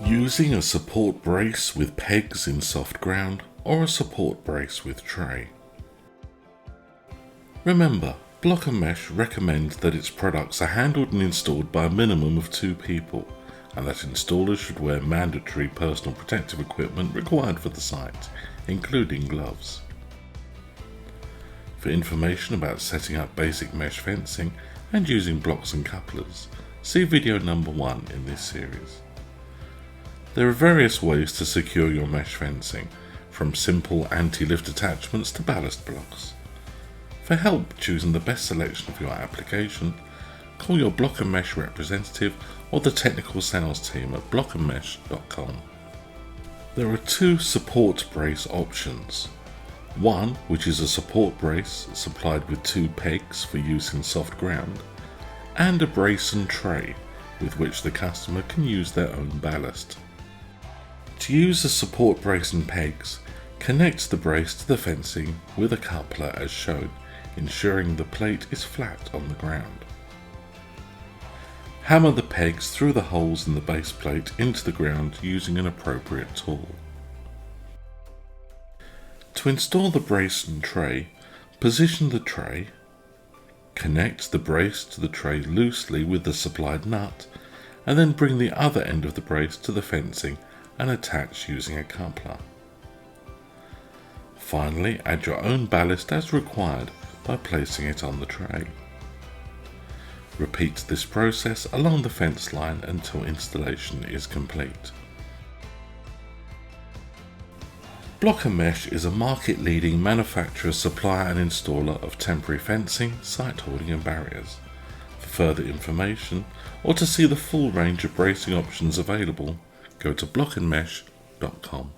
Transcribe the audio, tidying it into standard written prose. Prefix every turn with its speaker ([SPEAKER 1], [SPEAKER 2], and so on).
[SPEAKER 1] Using a support brace with pegs in soft ground or a support brace with tray. Remember, Blok N Mesh recommends that its products are handled and installed by a minimum of 2 people, and that installers should wear mandatory personal protective equipment required for the site, including gloves. For information about setting up basic mesh fencing and using blocks and couplers, see video number 1 in this series. There are various ways to secure your mesh fencing, from simple anti-lift attachments to ballast blocks. For help choosing the best selection for your application, call your Blok N Mesh representative or the technical sales team at bloknmesh.com. There are 2 support brace options. One, which is a support brace supplied with 2 pegs for use in soft ground, and a brace and tray with which the customer can use their own ballast. To use a support brace and pegs, connect the brace to the fencing with a coupler as shown, ensuring the plate is flat on the ground. Hammer the pegs through the holes in the base plate into the ground using an appropriate tool. To install the brace and tray, position the tray, connect the brace to the tray loosely with the supplied nut, and then bring the other end of the brace to the fencing and attach using a coupler. Finally, add your own ballast as required by placing it on the tray. Repeat this process along the fence line until installation is complete. Blok N Mesh is a market-leading manufacturer, supplier and installer of temporary fencing, site hoarding and barriers. For further information or to see the full range of bracing options available, go to bloknmesh.com.